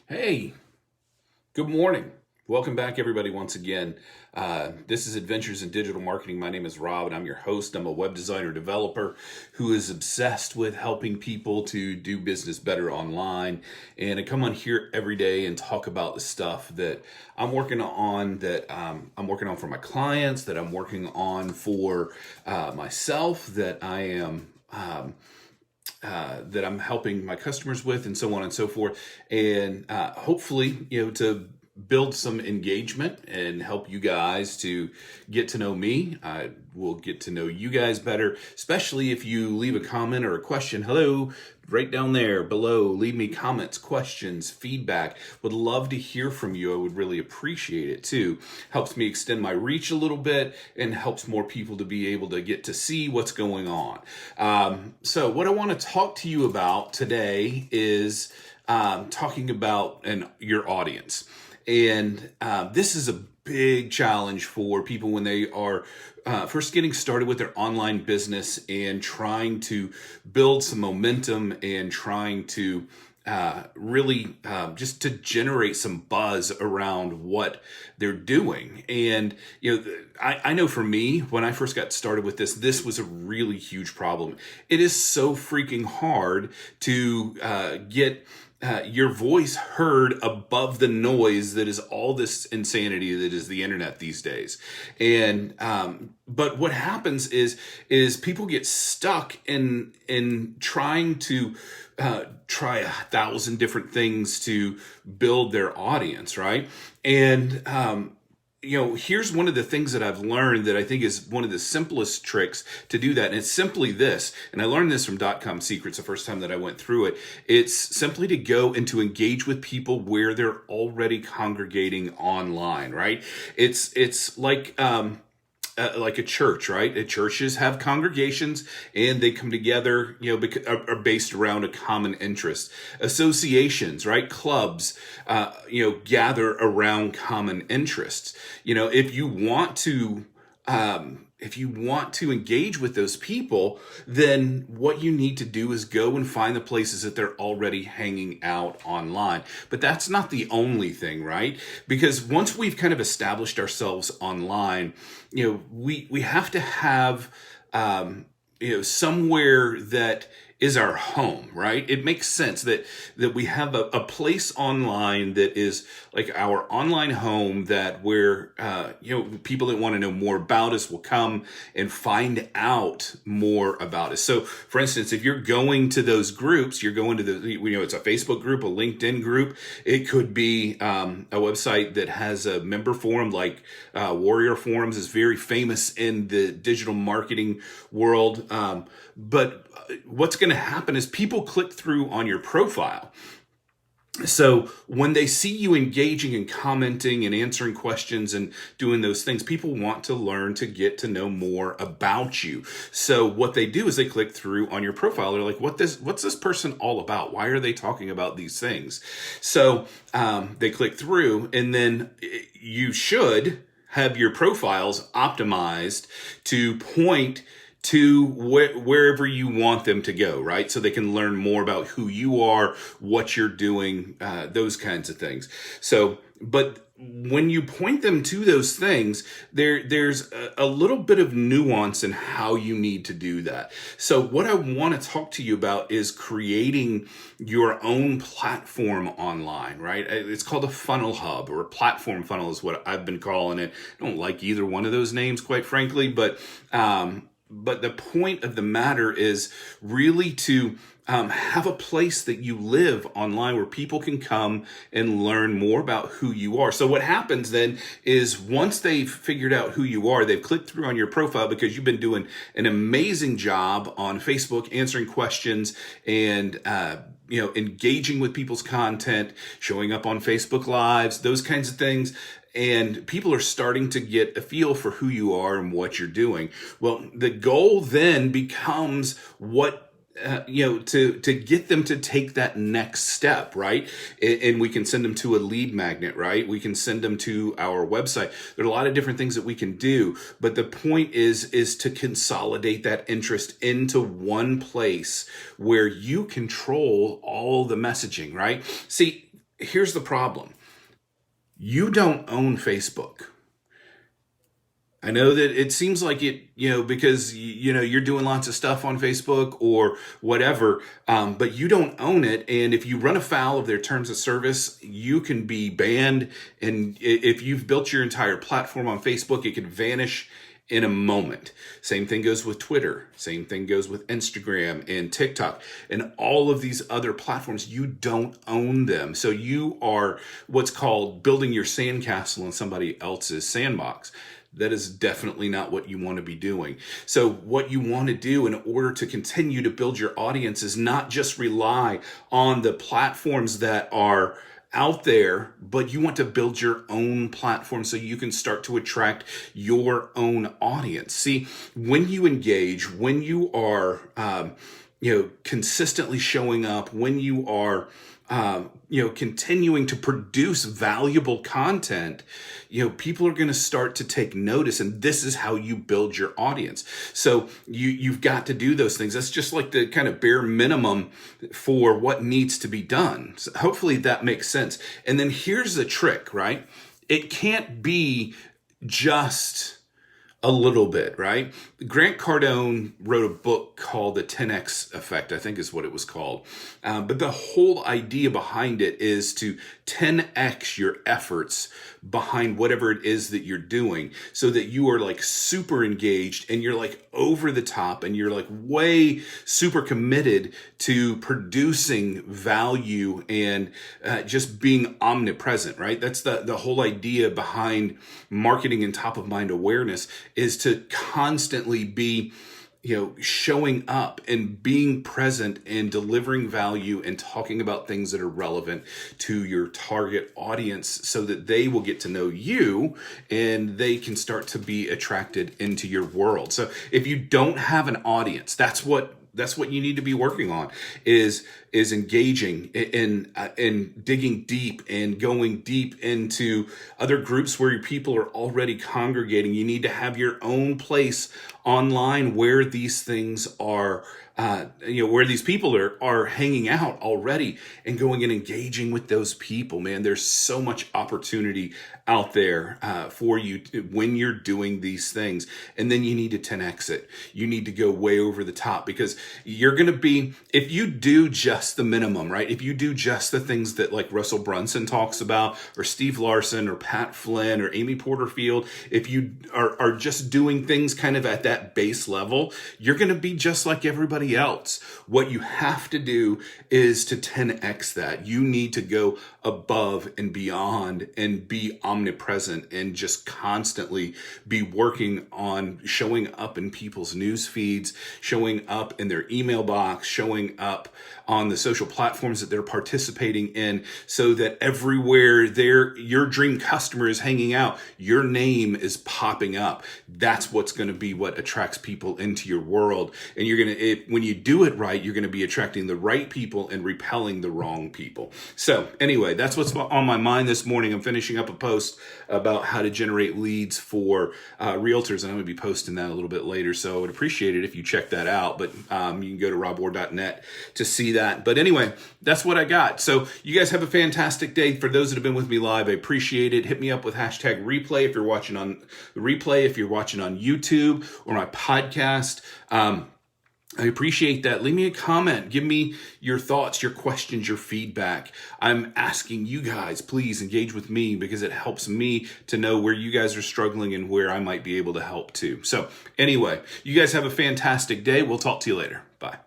Hey, good morning. Welcome back, everybody, once again. This is Adventures in Digital Marketing. My name is Rob, and I'm your host. I'm a web designer developer who is obsessed with helping people to do business better online. And I come on here every day and talk about the stuff that I'm working on, I'm working on for my clients, that I'm working on for myself, that I'm helping my customers with, and so on and so forth. And hopefully, to build some engagement and help you guys to get to know me. I will get to know you guys better, especially if you leave a comment or a question. Hello, right down there below. Leave me comments, questions, feedback. Would love to hear from you. I would really appreciate it too. Helps me extend my reach a little bit and helps more people to be able to get to see what's going on. So what I want to talk to you about today is talking about your audience. And this is a big challenge for people when they are first getting started with their online business and trying to build some momentum and trying to really just to generate some buzz around what they're doing. And I know for me, when I first got started with this was a really huge problem. It is so freaking hard to get your voice heard above the noise that is all this insanity that is the internet these days. And but what happens is people get stuck in trying to try 1,000 different things to build their audience, right? And here's one of the things that I've learned that I think is one of the simplest tricks to do that. And it's simply this. And I learned this from .com Secrets the first time that I went through it. It's simply to go and to engage with people where they're already congregating online, right? It's like a church, right? Churches have congregations and they come together, because are based around a common interest. Associations, right? Clubs, gather around common interests. If you want to engage with those people, then what you need to do is go and find the places that they're already hanging out online. But that's not the only thing, right? Because once we've kind of established ourselves online, we have to have somewhere that is our home, right? It makes sense that we have a place online that is like our online home, that where people that want to know more about us will come and find out more about us. So for instance, if you're going to those groups, you're going to it's a Facebook group, a LinkedIn group. It could be a website that has a member forum, like Warrior Forums is very famous in the digital marketing world. But what's going to happen is people click through on your profile. So when they see you engaging and commenting and answering questions and doing those things, people want to learn to get to know more about you. So what they do is they click through on your profile. They're like, what's this person all about? Why are they talking about these things? So they click through, and then you should have your profiles optimized to point to wherever you want them to go, right? So they can learn more about who you are, what you're doing, those kinds of things. So, but when you point them to those things, there's a little bit of nuance in how you need to do that. So what I want to talk to you about is creating your own platform online, right? It's called a funnel hub, or a platform funnel is what I've been calling it. I don't like either one of those names, quite frankly, but the point of the matter is really to have a place that you live online where people can come and learn more about who you are. So what happens then is, once they've figured out who you are, they've clicked through on your profile because you've been doing an amazing job on Facebook answering questions and engaging with people's content, showing up on Facebook Lives, those kinds of things. And people are starting to get a feel for who you are and what you're doing. Well, the goal then becomes to get them to take that next step, right? And we can send them to a lead magnet, right? We can send them to our website. There are a lot of different things that we can do, but the point is to consolidate that interest into one place where you control all the messaging, right? See, here's the problem. You don't own Facebook. I know that it seems like it, because you're doing lots of stuff on Facebook or whatever, but you don't own it. And if you run afoul of their terms of service, you can be banned. And if you've built your entire platform on Facebook, it could vanish in a moment. Same thing goes with Twitter. Same thing goes with Instagram and TikTok and all of these other platforms. You don't own them. So you are what's called building your sandcastle in somebody else's sandbox. That is definitely not what you want to be doing. So what you want to do in order to continue to build your audience is not just rely on the platforms that are out there, but you want to build your own platform so you can start to attract your own audience. See, when you engage, when you are, consistently showing up, when you are, continuing to produce valuable content, people are going to start to take notice, and this is how you build your audience. So you've got to do those things. That's just like the kind of bare minimum for what needs to be done. So hopefully that makes sense. And then here's the trick, right? It can't be just a little bit, right? Grant Cardone wrote a book called The 10X Effect, I think is what it was called. But the whole idea behind it is to 10X your efforts behind whatever it is that you're doing so that you are like super engaged and you're like over the top and you're like way super committed to producing value and just being omnipresent, right? That's the whole idea behind marketing and top of mind awareness is to constantly be showing up and being present and delivering value and talking about things that are relevant to your target audience so that they will get to know you and they can start to be attracted into your world. So if you don't have an audience, that's what you need to be working on is engaging and digging deep and going deep into other groups where your people are already congregating. You need to have your own place online where these things are, where these people are hanging out already and going and engaging with those people, man. There's so much opportunity out there for you when you're doing these things. And then you need to 10X it. You need to go way over the top because you're going to be, if you do just the minimum, right? If you do just the things that like Russell Brunson talks about or Steve Larson or Pat Flynn or Amy Porterfield, if you are just doing things kind of at that base level, you're going to be just like everybody else. What you have to do is to 10X that. You need to go above and beyond and be omnipresent and just constantly be working on showing up in people's news feeds, showing up in their email box, showing up on the social platforms that they're participating in so that everywhere your dream customer is hanging out, your name is popping up. That's what's going to be what attracts people into your world. And when you do it right, you're going to be attracting the right people and repelling the wrong people. So anyway, that's what's on my mind this morning. I'm finishing up a post about how to generate leads for realtors, and I'm going to be posting that a little bit later. So I would appreciate it if you check that out. But you can go to robward.net to see that. But anyway, that's what I got. So you guys have a fantastic day. For those that have been with me live, I appreciate it. Hit me up with hashtag replay if you're watching on the replay, if you're watching on YouTube or my podcast. I appreciate that. Leave me a comment. Give me your thoughts, your questions, your feedback. I'm asking you guys, please engage with me because it helps me to know where you guys are struggling and where I might be able to help too. So anyway, you guys have a fantastic day. We'll talk to you later. Bye.